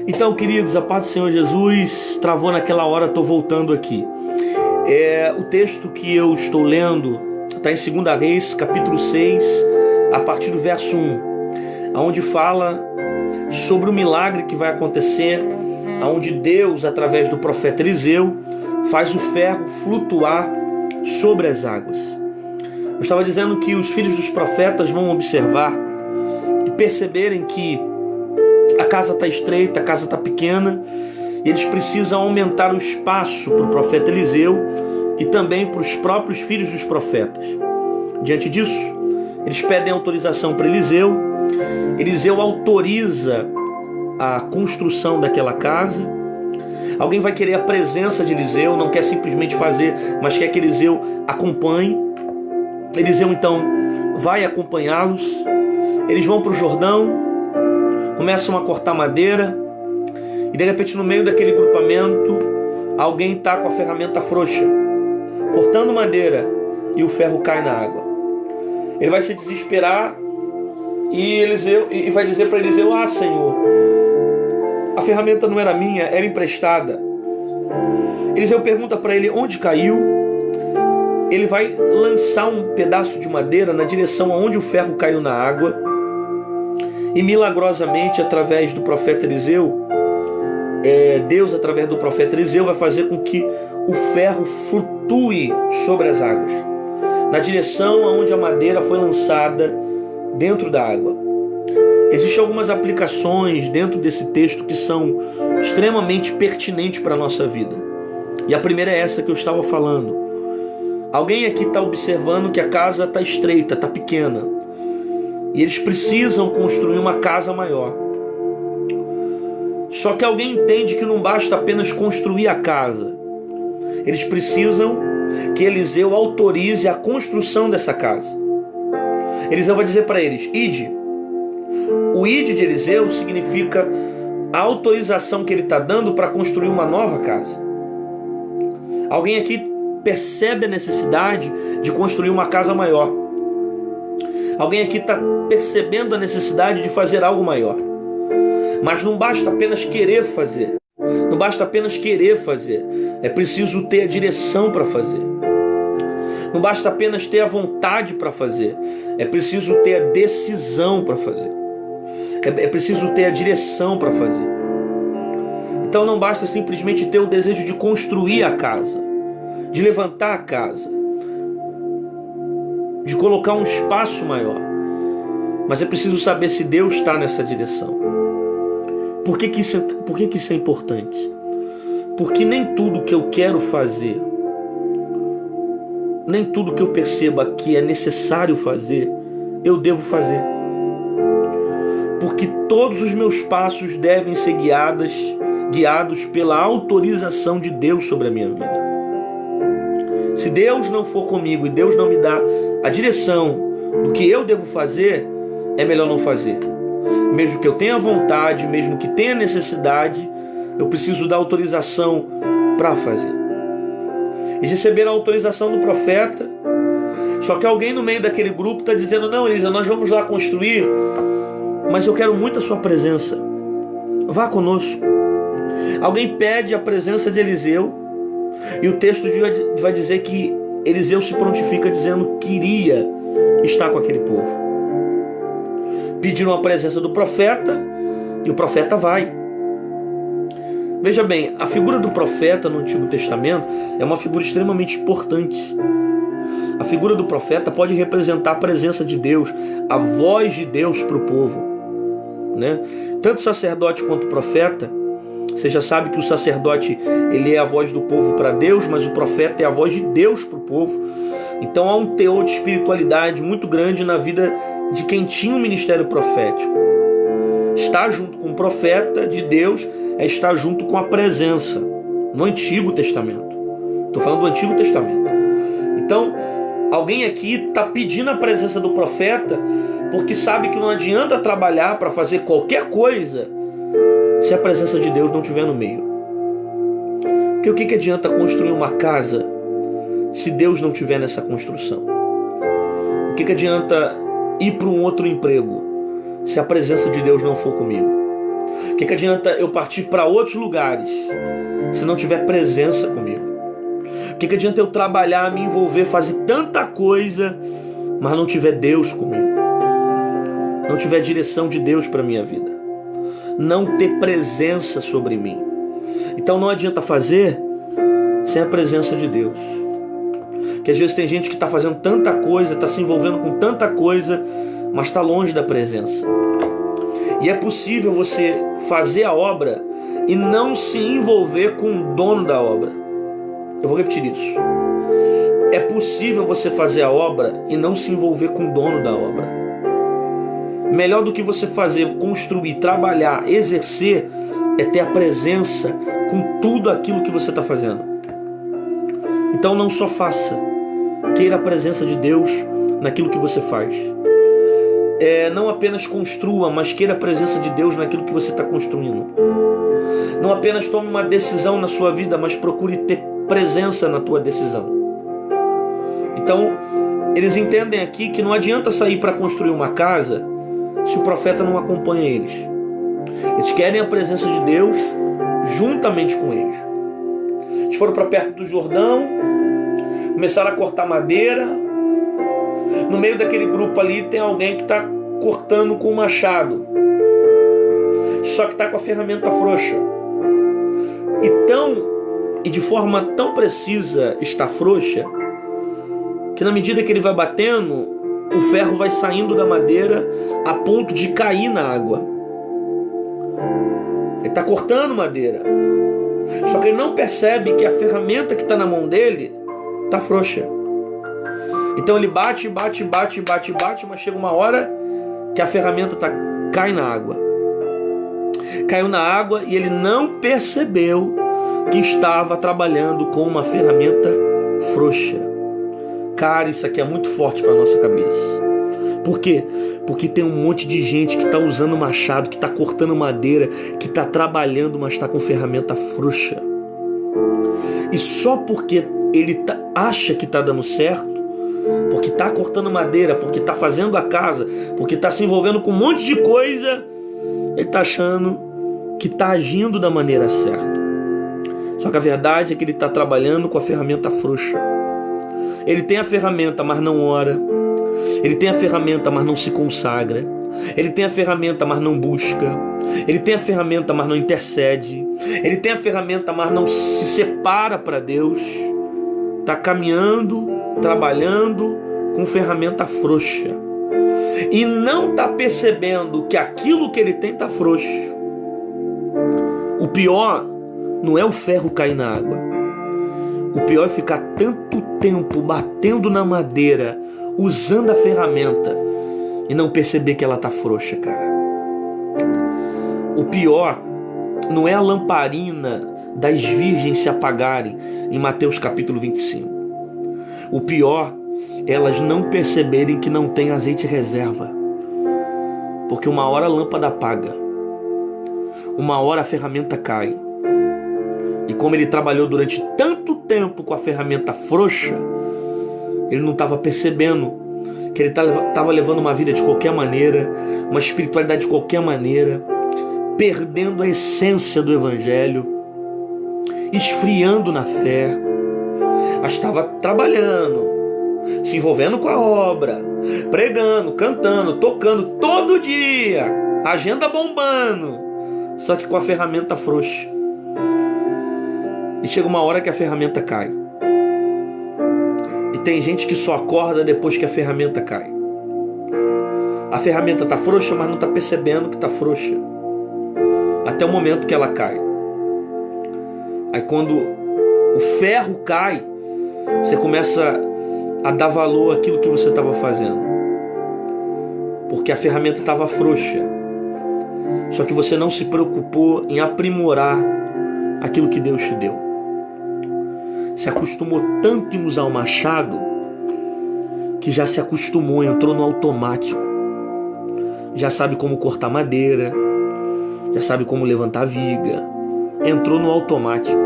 Então, queridos, a paz do Senhor Jesus, travou naquela hora, estou voltando aqui. O texto que eu estou lendo está em 2 Reis, capítulo 6, a partir do verso 1, onde fala sobre o milagre que vai acontecer, onde Deus, através do profeta Eliseu, faz o ferro flutuar sobre as águas. Eu estava dizendo que os filhos dos profetas vão observar e perceberem que a casa está estreita, a casa está pequena, e eles precisam aumentar o espaço para o profeta Eliseu e também para os próprios filhos dos profetas. Diante disso, eles pedem autorização para Eliseu. Eliseu autoriza a construção daquela casa. Alguém vai querer a presença de Eliseu, não quer simplesmente fazer, mas quer que Eliseu acompanhe. Eliseu então vai acompanhá-los. Eles vão para o Jordão, começam a cortar madeira, e de repente no meio daquele grupamento alguém está com a ferramenta frouxa, cortando madeira, e o ferro cai na água. Ele vai se desesperar e vai dizer para Eliseu: "Ah, Senhor, a ferramenta não era minha, era emprestada." Eliseu pergunta para ele onde caiu. Ele vai lançar um pedaço de madeira na direção aonde o ferro caiu na água, e milagrosamente, através do profeta Eliseu, Deus, através do profeta Eliseu, vai fazer com que o ferro flutue sobre as águas, na direção aonde a madeira foi lançada dentro da água. Existem algumas aplicações dentro desse texto que são extremamente pertinentes para a nossa vida. E a primeira é essa que eu estava falando. Alguém aqui está observando que a casa está estreita, está pequena, e eles precisam construir uma casa maior. Só que alguém entende que não basta apenas construir a casa. Eles precisam que Eliseu autorize a construção dessa casa. Eliseu vai dizer para eles: ide. O ide de Eliseu significa a autorização que ele está dando para construir uma nova casa. Alguém aqui percebe a necessidade de construir uma casa maior. Alguém aqui está percebendo a necessidade de fazer algo maior. Mas não basta apenas querer fazer. Não basta apenas querer fazer. É preciso ter a direção para fazer. Não basta apenas ter a vontade para fazer. É preciso ter a decisão para fazer. É preciso ter a direção para fazer. Então não basta simplesmente ter o desejo de construir a casa, de levantar a casa, de colocar um espaço maior. Mas é preciso saber se Deus está nessa direção. Por que isso é importante? Porque nem tudo que eu quero fazer, nem tudo que eu perceba que é necessário fazer, eu devo fazer. Porque todos os meus passos devem ser guiados pela autorização de Deus sobre a minha vida. Se Deus não for comigo e Deus não me dá a direção do que eu devo fazer, é melhor não fazer. Mesmo que eu tenha vontade, mesmo que tenha necessidade, eu preciso da autorização para fazer. E receber a autorização do profeta. Só que alguém no meio daquele grupo está dizendo: não, Elisa, nós vamos lá construir, mas eu quero muito a sua presença. Vá conosco. Alguém pede a presença de Eliseu, e o texto vai dizer que Eliseu se prontifica dizendo que iria estar com aquele povo. Pediram a presença do profeta, e o profeta vai. Veja bem, a figura do profeta no Antigo Testamento é uma figura extremamente importante. A figura do profeta pode representar a presença de Deus, a voz de Deus para o povo, né? Tanto o sacerdote quanto o profeta. Você já sabe que o sacerdote, ele é a voz do povo para Deus, mas o profeta é a voz de Deus para o povo. Então há um teor de espiritualidade muito grande na vida de quem tinha um ministério profético. Estar junto com o profeta de Deus é estar junto com a presença no Antigo Testamento. Estou falando do Antigo Testamento. Então, alguém aqui está pedindo a presença do profeta porque sabe que não adianta trabalhar para fazer qualquer coisa se a presença de Deus não estiver no meio. Porque o que adianta construir uma casa se Deus não estiver nessa construção? O que adianta ir para um outro emprego se a presença de Deus não for comigo? O que adianta eu partir para outros lugares se não tiver presença comigo? O que adianta eu trabalhar, me envolver, fazer tanta coisa, mas não tiver Deus comigo? Não tiver direção de Deus para minha vida? Não ter presença sobre mim? Então não adianta fazer sem a presença de Deus. Que às vezes tem gente que está fazendo tanta coisa, está se envolvendo com tanta coisa, mas está longe da presença. E é possível você fazer a obra e não se envolver com o dono da obra. Eu vou repetir isso. É possível você fazer a obra e não se envolver com o dono da obra. Melhor do que você fazer, construir, trabalhar, exercer, é ter a presença com tudo aquilo que você está fazendo. Então não só faça, queira a presença de Deus naquilo que você faz. Não apenas construa, mas queira a presença de Deus naquilo que você está construindo. Não apenas tome uma decisão na sua vida, mas procure ter presença na tua decisão. Então, eles entendem aqui que não adianta sair para construir uma casa se o profeta não acompanha eles. Eles querem a presença de Deus juntamente com eles. Eles foram para perto do Jordão, começaram a cortar madeira. No meio daquele grupo ali tem alguém que está cortando com um machado, só que está com a ferramenta frouxa. E de forma tão precisa está frouxa, que na medida que ele vai batendo, o ferro vai saindo da madeira a ponto de cair na água. Ele está cortando madeira, só que ele não percebe que a ferramenta que está na mão dele está frouxa. Então ele bate, mas chega uma hora que a ferramenta cai na água. Caiu na água e ele não percebeu que estava trabalhando com uma ferramenta frouxa. Cara, isso aqui é muito forte para a nossa cabeça. Por quê? Porque tem um monte de gente que está usando machado, que está cortando madeira, que está trabalhando, mas está com ferramenta frouxa. E só porque ele acha que está dando certo, porque está cortando madeira, porque está fazendo a casa, porque está se envolvendo com um monte de coisa, ele está achando que está agindo da maneira certa. Só que a verdade é que ele está trabalhando com a ferramenta frouxa. Ele tem a ferramenta, mas não ora. Ele tem a ferramenta, mas não se consagra. Ele tem a ferramenta, mas não busca. Ele tem a ferramenta, mas não intercede. Ele tem a ferramenta, mas não se separa para Deus. Está caminhando, trabalhando com ferramenta frouxa. E não está percebendo que aquilo que ele tem está frouxo. O pior não é o ferro cair na água. O pior é ficar tanto tempo batendo na madeira, usando a ferramenta, e não perceber que ela está frouxa, cara. O pior não é a lamparina das virgens se apagarem, em Mateus capítulo 25. O pior é elas não perceberem que não tem azeite reserva. Porque uma hora a lâmpada apaga, uma hora a ferramenta cai. E como ele trabalhou durante tanto tempo com a ferramenta frouxa, ele não estava percebendo que ele estava levando uma vida de qualquer maneira, uma espiritualidade de qualquer maneira, perdendo a essência do evangelho, esfriando na fé, mas estava trabalhando, se envolvendo com a obra, pregando, cantando, tocando todo dia, agenda bombando, só que com a ferramenta frouxa. E chega uma hora que a ferramenta cai. E tem gente que só acorda depois que a ferramenta cai. A ferramenta está frouxa, mas não está percebendo que está frouxa. Até o momento que ela cai. Aí quando o ferro cai, você começa a dar valor àquilo que você estava fazendo. Porque a ferramenta estava frouxa. Só que você não se preocupou em aprimorar aquilo que Deus te deu. Se acostumou tanto em usar o machado que já se acostumou, entrou no automático. Já sabe como cortar madeira, já sabe como levantar viga. Entrou no automático.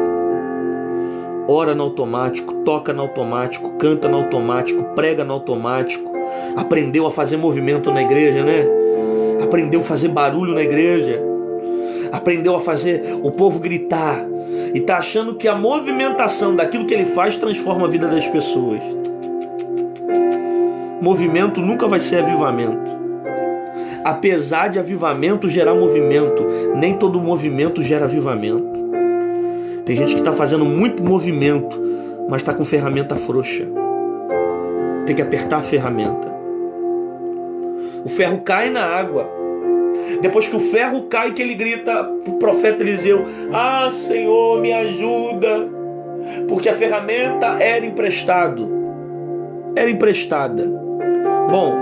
Ora no automático, toca no automático, canta no automático, prega no automático. Aprendeu a fazer movimento na igreja, né? Aprendeu a fazer barulho na igreja. aprendeu a fazer o povo gritar e está achando que a movimentação daquilo que ele faz transforma a vida das pessoas. Movimento nunca vai ser avivamento. Apesar de avivamento gerar movimento, nem todo movimento gera avivamento. Tem gente que está fazendo muito movimento, mas está com ferramenta frouxa. Tem que apertar a ferramenta. O ferro cai na água. Depois que o ferro cai, que ele grita para o profeta Eliseu: ah, Senhor, me ajuda. Porque a ferramenta era emprestada. Bom,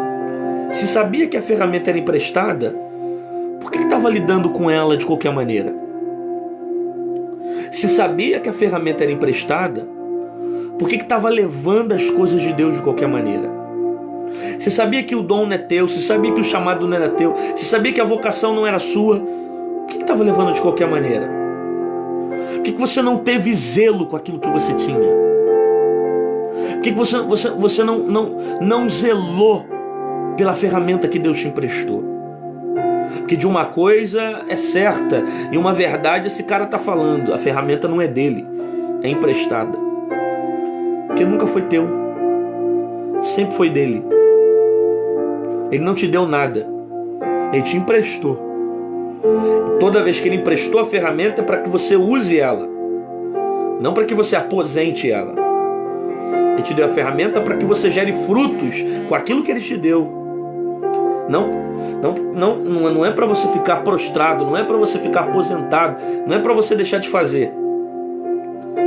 se sabia que a ferramenta era emprestada, por que estava lidando com ela de qualquer maneira? Se sabia que a ferramenta era emprestada, por que estava levando as coisas de Deus de qualquer maneira? Se sabia que o dom não é teu, se sabia que o chamado não era teu, se sabia que a vocação não era sua, por que estava levando de qualquer maneira? Por que você não teve zelo com aquilo que você tinha? Por que você não zelou pela ferramenta que Deus te emprestou? Porque de uma coisa é certa, e uma verdade esse cara está falando: a ferramenta não é dele, é emprestada. Porque nunca foi teu, sempre foi dele. Ele não te deu nada, ele te emprestou. E toda vez que ele emprestou a ferramenta é para que você use ela, não para que você aposente ela. Ele te deu a ferramenta para que você gere frutos com aquilo que ele te deu. Não é para você ficar prostrado, não é para você ficar aposentado, não é para você deixar de fazer,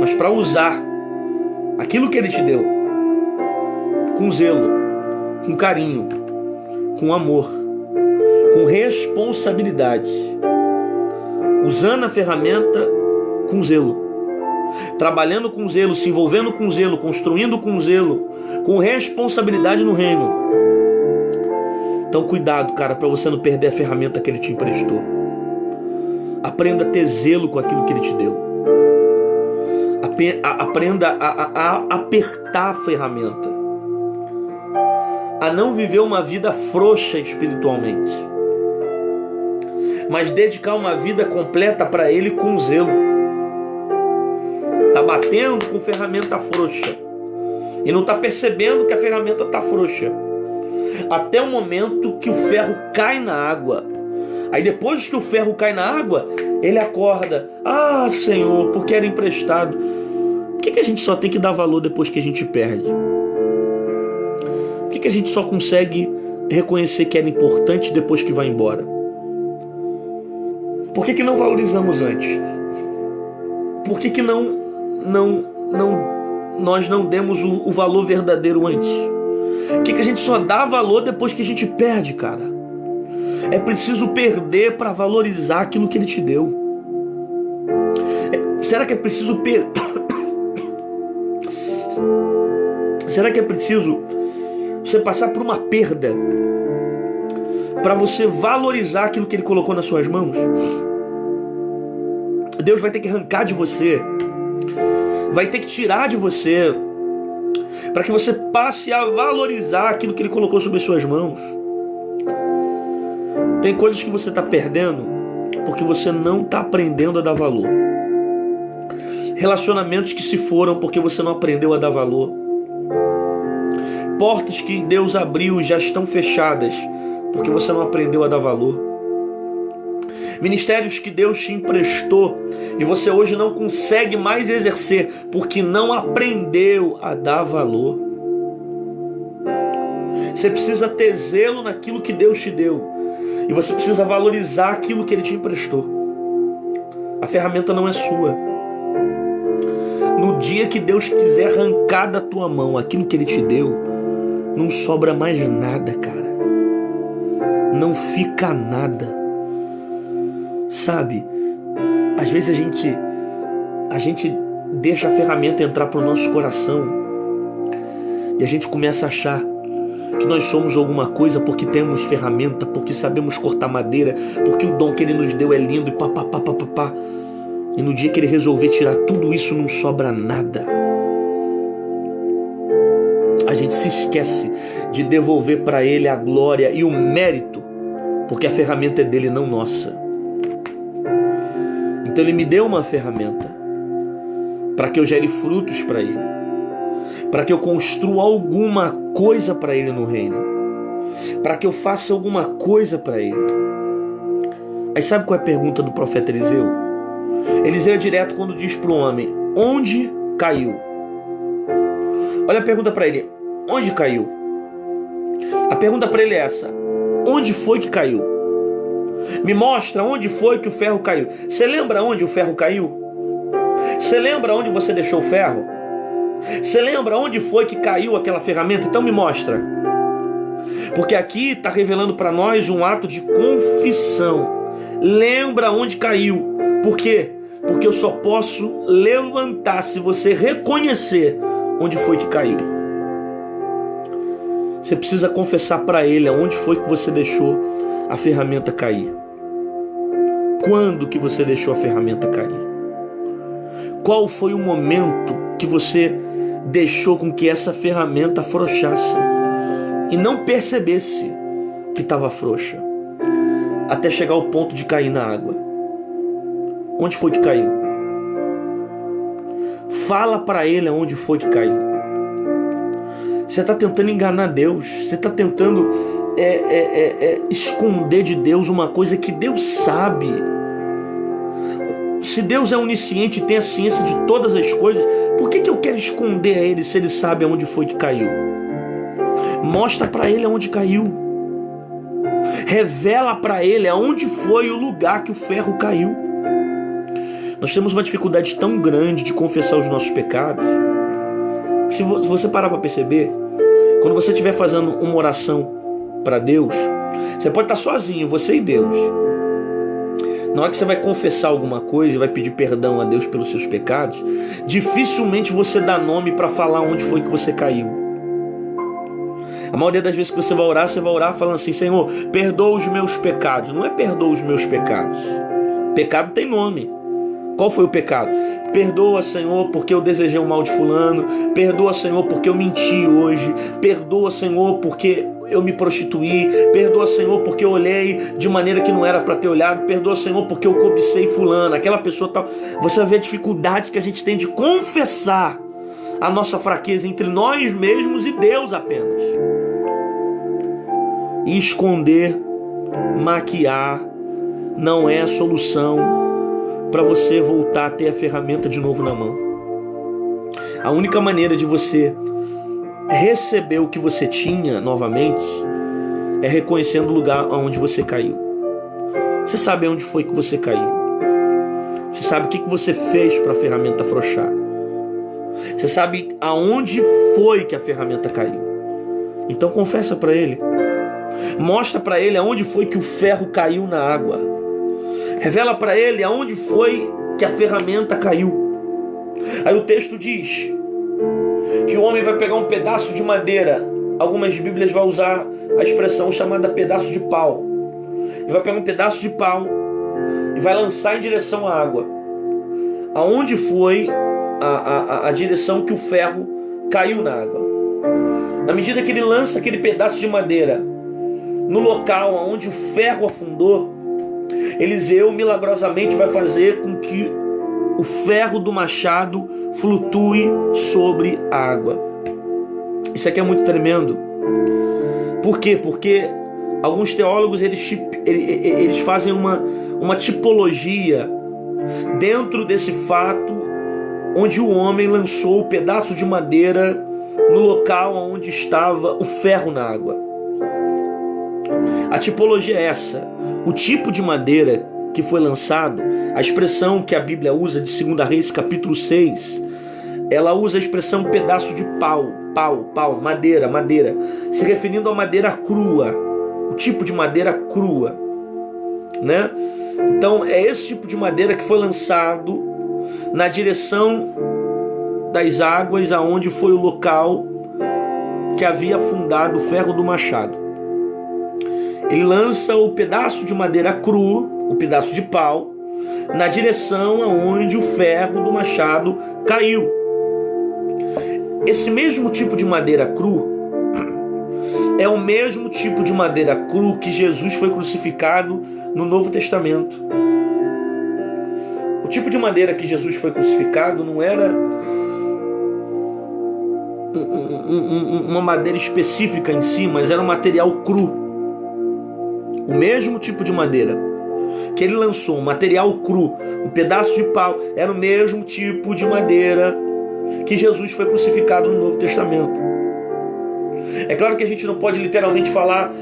mas para usar aquilo que ele te deu com zelo, com carinho, com amor, com responsabilidade, usando a ferramenta com zelo, trabalhando com zelo, se envolvendo com zelo, construindo com zelo, com responsabilidade no reino. Então cuidado, cara, para você não perder a ferramenta que ele te emprestou. Aprenda a ter zelo com aquilo que ele te deu. Aprenda a apertar a ferramenta, a não viver uma vida frouxa espiritualmente, mas dedicar uma vida completa para ele com zelo. Está batendo com ferramenta frouxa e não está percebendo que a ferramenta está frouxa, até o momento que o ferro cai na água. Aí depois que o ferro cai na água, ele acorda: ah, Senhor, porque era emprestado. Por que a gente só tem que dar valor depois que a gente perde? Por que a gente só consegue reconhecer que era importante depois que vai embora? Por que não valorizamos antes? Por que nós não demos o valor verdadeiro antes? Por que a gente só dá valor depois que a gente perde, cara? É preciso perder para valorizar aquilo que ele te deu. Será que é preciso Será que é preciso você passar por uma perda para você valorizar aquilo que ele colocou nas suas mãos? Deus vai ter que arrancar de você, vai ter que tirar de você, para que você passe a valorizar aquilo que ele colocou sobre as suas mãos. Tem coisas que você está perdendo porque você não está aprendendo a dar valor. Relacionamentos que se foram porque você não aprendeu a dar valor. Portas que Deus abriu e já estão fechadas porque você não aprendeu a dar valor. Ministérios que Deus te emprestou e você hoje não consegue mais exercer porque não aprendeu a dar valor. Você precisa ter zelo naquilo que Deus te deu e você precisa valorizar aquilo que Ele te emprestou. A ferramenta não é sua. No dia que Deus quiser arrancar da tua mão aquilo que Ele te deu, não sobra mais nada, cara. Não fica nada. Sabe? Às vezes a gente deixa a ferramenta entrar pro nosso coração e a gente começa a achar que nós somos alguma coisa porque temos ferramenta, porque sabemos cortar madeira, porque o dom que Ele nos deu é lindo e pá. E no dia que Ele resolver tirar tudo isso, não sobra nada. A gente se esquece de devolver para Ele a glória e o mérito, porque a ferramenta é dele, não nossa. Então ele me deu uma ferramenta para que eu gere frutos para ele, para que eu construa alguma coisa para ele no reino, para que eu faça alguma coisa para ele. Aí sabe qual é a pergunta do profeta Eliseu? Eliseu é direto quando diz para o homem: onde caiu? Olha a pergunta para ele: onde caiu? A pergunta para ele é essa: onde foi que caiu? Me mostra onde foi que o ferro caiu. Você lembra onde o ferro caiu? Você lembra onde você deixou o ferro? Você lembra onde foi que caiu aquela ferramenta? Então me mostra. Porque aqui está revelando para nós um ato de confissão. Lembra onde caiu. Por quê? Porque eu só posso levantar se você reconhecer onde foi que caiu. Você precisa confessar para ele aonde foi que você deixou a ferramenta cair. Quando que você deixou a ferramenta cair? Qual foi o momento que você deixou com que essa ferramenta afrouxasse e não percebesse que estava frouxa, até chegar ao ponto de cair na água? Onde foi que caiu? Fala para ele aonde foi que caiu. Você está tentando enganar Deus. Você está tentando esconder de Deus uma coisa que Deus sabe. Se Deus é onisciente e tem a ciência de todas as coisas, por que eu quero esconder a Ele se Ele sabe aonde foi que caiu? Mostra para Ele aonde caiu. Revela para Ele aonde foi o lugar que o ferro caiu. Nós temos uma dificuldade tão grande de confessar os nossos pecados. Se você parar para perceber, quando você estiver fazendo uma oração para Deus, você pode estar sozinho, você e Deus. Na hora que você vai confessar alguma coisa e vai pedir perdão a Deus pelos seus pecados, dificilmente você dá nome para falar onde foi que você caiu. A maioria das vezes que você vai orar falando assim: Senhor, perdoa os meus pecados. Não é perdoa os meus pecados. Pecado tem nome. Qual foi o pecado? Perdoa, Senhor, porque eu desejei o mal de fulano. Perdoa, Senhor, porque eu menti hoje. Perdoa, Senhor, porque eu me prostituí. Perdoa, Senhor, porque eu olhei de maneira que não era para ter olhado. Perdoa, Senhor, porque eu cobicei fulano, aquela pessoa tal. Você vai ver a dificuldade que a gente tem de confessar a nossa fraqueza entre nós mesmos e Deus apenas. E esconder, maquiar, não é a solução para você voltar a ter a ferramenta de novo na mão. A única maneira de você receber o que você tinha novamente é reconhecendo o lugar onde você caiu. Você sabe onde foi que você caiu. Você sabe o que você fez para a ferramenta afrouxar. Você sabe aonde foi que a ferramenta caiu. Então confessa para ele. Mostra para ele aonde foi que o ferro caiu na água. Revela para ele aonde foi que a ferramenta caiu. Aí o texto diz que o homem vai pegar um pedaço de madeira. Algumas bíblias vão usar a expressão chamada pedaço de pau. Ele vai pegar um pedaço de pau e vai lançar em direção à água. Aonde foi a direção que o ferro caiu na água. Na medida que ele lança aquele pedaço de madeira no local onde o ferro afundou, Eliseu milagrosamente vai fazer com que o ferro do machado flutue sobre a água. Isso aqui é muito tremendo. Por quê? Porque alguns teólogos eles fazem uma tipologia dentro desse fato onde o homem lançou o pedaço de madeira no local onde estava o ferro na água. A tipologia é essa. O tipo de madeira que foi lançado, a expressão que a Bíblia usa de 2 Reis, capítulo 6, ela usa a expressão pedaço de pau, madeira, se referindo a madeira crua, o tipo de madeira crua, né? Então é esse tipo de madeira que foi lançado na direção das águas aonde foi o local que havia afundado o ferro do machado. Ele lança o pedaço de madeira cru, o pedaço de pau, na direção aonde o ferro do machado caiu. Esse mesmo tipo de madeira cru é o mesmo tipo de madeira cru que Jesus foi crucificado no Novo Testamento. tipo de madeira que Jesus foi crucificado não era uma madeira específica em si, mas era um material cru. O mesmo tipo de madeira que ele lançou, um material cru, um pedaço de pau, era o mesmo tipo de madeira que Jesus foi crucificado no Novo Testamento. É claro que a gente não pode literalmente falar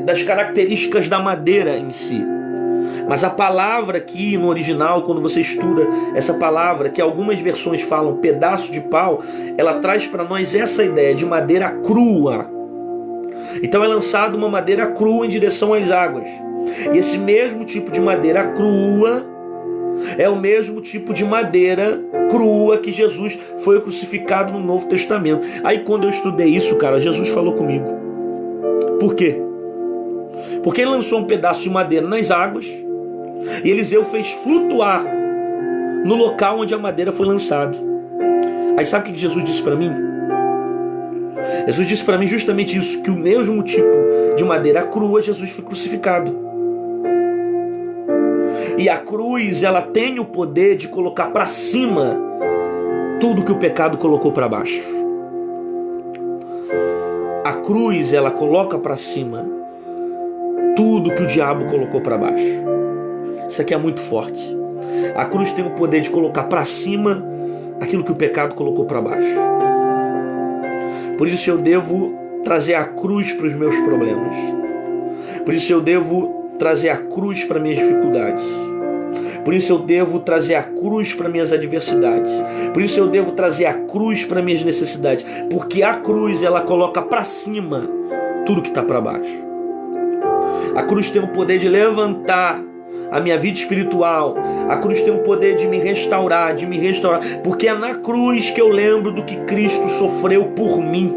das características da madeira em si, mas a palavra aqui no original, quando você estuda essa palavra, que algumas versões falam pedaço de pau, ela traz para nós essa ideia de madeira crua. Então é lançado uma madeira crua em direção às águas. E esse mesmo tipo de madeira crua é o mesmo tipo de madeira crua que Jesus foi crucificado no Novo Testamento. Aí quando eu estudei isso, cara, Jesus falou comigo. Por quê? Porque ele lançou um pedaço de madeira nas águas e Eliseu fez flutuar no local onde a madeira foi lançada. Aí sabe o que Jesus disse para mim? Jesus disse para mim justamente isso, que o mesmo tipo de madeira crua Jesus foi crucificado. E a cruz, ela tem o poder de colocar para cima tudo que o pecado colocou para baixo. A cruz, ela coloca para cima tudo que o diabo colocou para baixo. Isso aqui é muito forte. A cruz tem o poder de colocar para cima aquilo que o pecado colocou para baixo. Por isso eu devo trazer a cruz para os meus problemas. Por isso eu devo trazer a cruz para minhas dificuldades. Por isso eu devo trazer a cruz para minhas adversidades. Por isso eu devo trazer a cruz para minhas necessidades. Porque a cruz, ela coloca para cima tudo que está para baixo. A cruz tem o poder de levantar a minha vida espiritual. A cruz tem o poder de me restaurar, porque é na cruz que eu lembro do que Cristo sofreu por mim.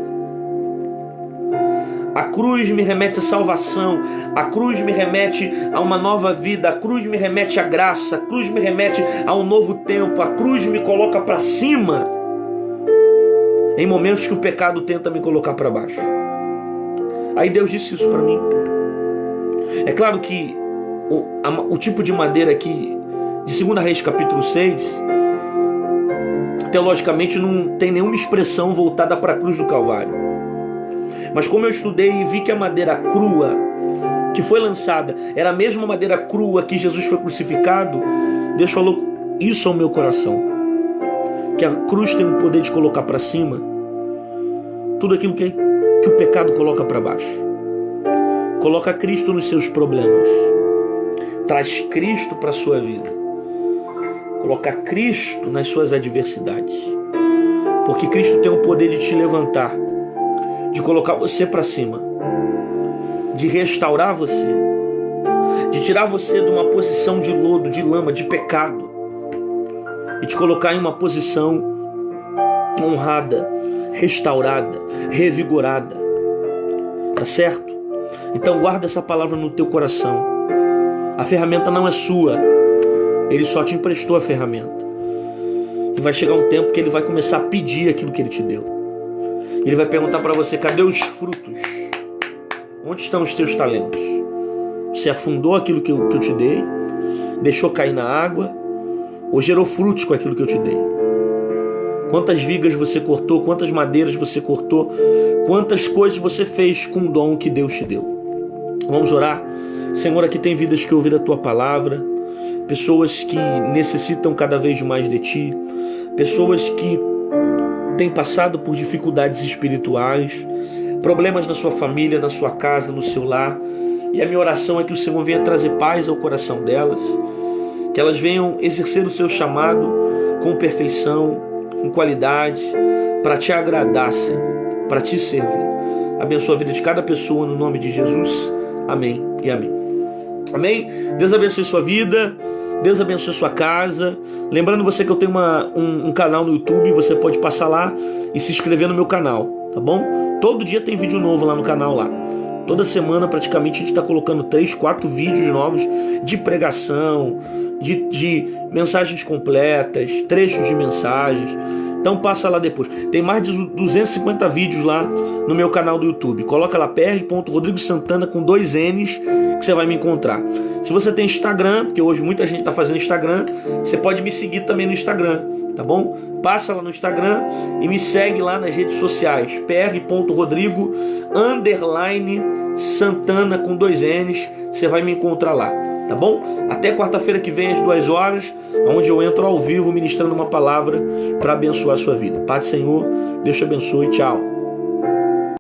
A cruz me remete à salvação, a cruz me remete a uma nova vida, a cruz me remete à graça, a cruz me remete a um novo tempo, a cruz me coloca para cima em momentos que o pecado tenta me colocar para baixo. Aí Deus disse isso para mim. É claro que o tipo de madeira aqui de 2 Reis capítulo 6 teologicamente não tem nenhuma expressão voltada para a cruz do Calvário. Mas como eu estudei e vi que a madeira crua que foi lançada era a mesma madeira crua que Jesus foi crucificado, Deus falou isso ao meu coração, que a cruz tem o poder de colocar para cima tudo aquilo que o pecado coloca para baixo. Coloca Cristo nos seus problemas, traz Cristo para a sua vida, coloca Cristo nas suas adversidades, porque Cristo tem o poder de te levantar, de colocar você para cima, de restaurar você, de tirar você de uma posição de lodo, de lama, de pecado, e te colocar em uma posição honrada, restaurada, revigorada. Tá certo? Então guarda essa palavra no teu coração. A ferramenta não é sua, Ele só te emprestou a ferramenta. E vai chegar um tempo que Ele vai começar a pedir aquilo que Ele te deu. Ele vai perguntar para você: cadê os frutos? Onde estão os teus talentos? Você afundou aquilo que eu te dei? Deixou cair na água? Ou gerou frutos com aquilo que eu te dei? Quantas vigas você cortou? Quantas madeiras você cortou? Quantas coisas você fez com o dom que Deus te deu? Vamos orar. Senhor, aqui tem vidas que ouviram a Tua palavra, pessoas que necessitam cada vez mais de Ti, pessoas que têm passado por dificuldades espirituais, problemas na sua família, na sua casa, no seu lar. E a minha oração é que o Senhor venha trazer paz ao coração delas, que elas venham exercer o seu chamado com perfeição, com qualidade, para Te agradar, Senhor, para Te servir. Abençoa a vida de cada pessoa no nome de Jesus. Amém e amém. Amém? Deus abençoe sua vida, Deus abençoe sua casa. Lembrando você que eu tenho um canal no YouTube, você pode passar lá e se inscrever no meu canal, tá bom? Todo dia tem vídeo novo lá no canal lá. Toda semana praticamente a gente está colocando 3, 4 vídeos novos de pregação, de mensagens completas, trechos de mensagens. Então passa lá depois. Tem mais de 250 vídeos lá no meu canal do YouTube. Coloca lá pr.rodrigosantana com 2 N's que você vai me encontrar. Se você tem Instagram, porque hoje muita gente está fazendo Instagram, você pode me seguir também no Instagram, tá bom? Passa lá no Instagram e me segue lá nas redes sociais. pr.rodrigo_Santana com 2 N's. Você vai me encontrar lá, tá bom? Até quarta-feira que vem às 2 horas, onde eu entro ao vivo ministrando uma palavra para abençoar a sua vida. Paz do Senhor, Deus te abençoe, tchau.